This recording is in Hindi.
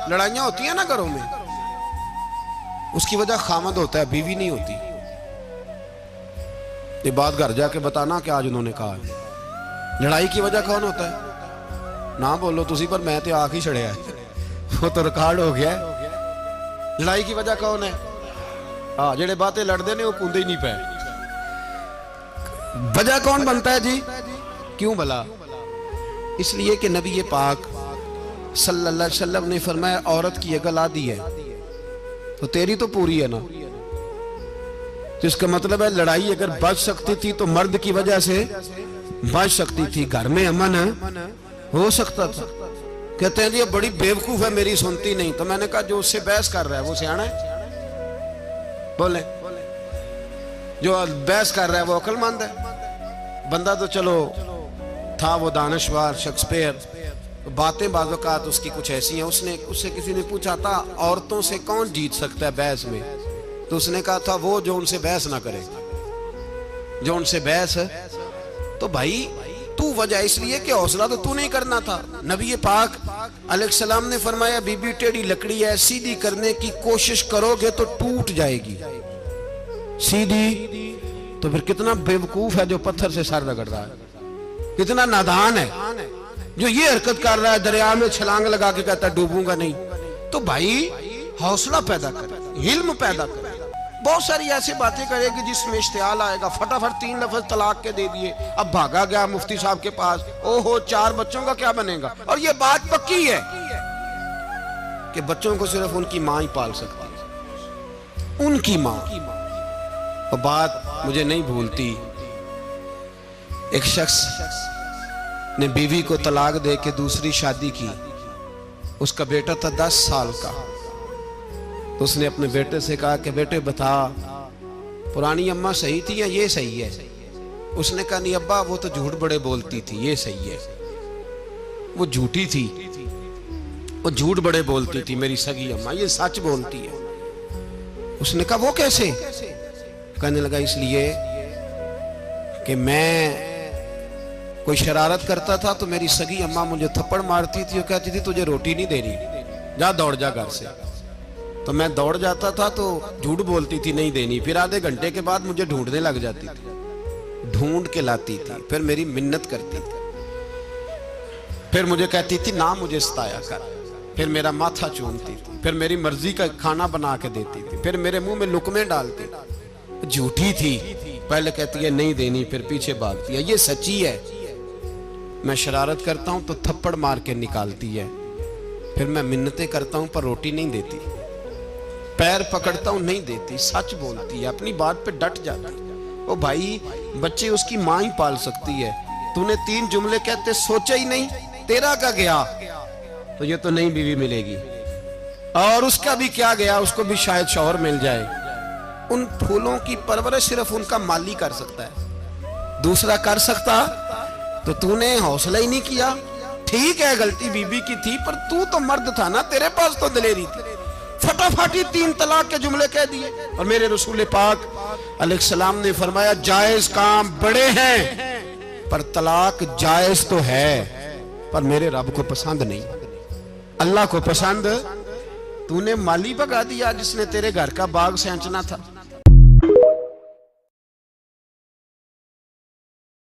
लड़ाइयां होती है ना घरों में, उसकी वजह खामद होता है, बीवी नहीं होती। ये बात घर जाके बताना कि आज उन्होंने कहा है। लड़ाई की वजह कौन होता है? ना बोलो तुसी, पर मैं तो आख ही छड़िया है, वो तो रिकॉर्ड हो गया है। लड़ाई की वजह कौन है? हाँ, जेड़े बातें लड़ते ने वो कूदे ही नहीं पे। वजह कौन बनता है जी? क्यों भला? इसलिए कि नबी पाक सल्लल्लाहु अलैहि वसल्लम ने फरमाया औरत की अकल आधी है तो तेरी तो पूरी है ना। तो इसका मतलब है लड़ाई अगर बच सकती थी तो मर्द की वजह से बच सकती थी, घर में अमन हो सकता था। कहते हैं जी ये बड़ी बेवकूफ है, मेरी सुनती नहीं। तो मैंने कहा जो उससे बहस कर रहा है वो सियाना है? बोले जो बहस कर रहा है वो अक्लमंद है? बंदा तो चलो था वो दानश्वर शेक्सपियर, बातें बाज़-औक़ात उसकी कुछ ऐसी हैं। उससे किसी ने पूछा था औरतों से कौन जीत सकता है बहस में, तो उसने कहा था वो जो उनसे बहस ना करे, जो उनसे बहस। तो भाई तू वजह इसलिए कि हौसला तो तू नहीं करना था। नबी पाक अलैहिस्सलाम ने फरमाया बीबी टेढ़ी लकड़ी है, सीधी करने की कोशिश करोगे तो टूट जाएगी। सीधी तो फिर कितना बेवकूफ है जो पत्थर से सर रगड़ रहा है, कितना नादान है जो ये हरकत कर रहा है, दरिया में छलांग लगा के कहता है डूबूंगा नहीं। तो भाई हौसला पैदा कर, हिल्म पैदा कर। बहुत सारी ऐसी बातें करेगी जिसमें इश्तियाल आएगा, फटाफट 3 लफ्ज तलाक के दे दिए, अब भागा गया मुफ्ती साहब के पास, ओहो 4 बच्चों का क्या बनेगा। और ये बात पक्की है कि बच्चों को सिर्फ उनकी मां ही पाल सकती है, उनकी मां। और बात मुझे नहीं भूलती, एक शख्स ने बीवी को तलाक दे के दूसरी शादी की। उसका बेटा था 10 साल का। तो उसने अपने बेटे से कहा कि बेटे बता पुरानी अम्मा सही थी या ये सही है? उसने कहा नहीं अब्बा वो तो झूठ बड़े बोलती थी, ये सही है। वो झूठी थी, वो झूठ बड़े बोलती थी मेरी सगी अम्मा, ये सच बोलती है। उसने कहा वो कैसे? कहने लगा इसलिए कि मैं कोई शरारत करता था तो मेरी सगी अम्मा मुझे थप्पड़ मारती थी और कहती थी तुझे रोटी नहीं देनी, जा दौड़ जा घर से। तो मैं दौड़ जाता था तो झूठ बोलती थी नहीं देनी, फिर आधे घंटे के बाद मुझे ढूंढने लग जाती थी, ढूंढ के लाती थी, फिर मेरी मिन्नत करती थी, फिर मुझे कहती थी ना मुझे सताया कर, फिर मेरा माथा चूमती थी, फिर मेरी मर्जी का खाना बना के देती थी, फिर मेरे मुंह में लुकमे डालती। झूठी थी, पहले कहती है नहीं देनी, फिर पीछे भागती है। ये सच्ची है, मैं शरारत करता हूं तो थप्पड़ मार के निकालती है, फिर मैं मिन्नतें करता हूं पर रोटी नहीं देती, पैर पकड़ता हूं नहीं देती, सच बोलती है, अपनी बात पे डट जाती है। ओ भाई बच्चे उसकी मां ही पाल सकती है। तूने 3 जुमले कहते सोचा ही नहीं, तेरा का गया तो ये तो नई बीवी मिलेगी, और उसका भी क्या गया, उसको भी शायद शौहर मिल जाए। उन फूलों की परवरिश सिर्फ उनका माली कर सकता है, दूसरा कर सकता? तो तूने हौसला ही नहीं किया। ठीक है गलती बीबी की थी, पर तू तो मर्द था ना, तेरे पास तो दिलेरी थी, फटाफटी 3 तलाक के जुमले कह दिए। और मेरे रसूल पाक अलैहिस्सलाम ने फरमाया जायज काम बड़े हैं, पर तलाक जायज तो है पर मेरे रब को पसंद नहीं, अल्लाह को पसंद। तूने माली भगा दिया जिसने तेरे घर का बाग सेंचना था।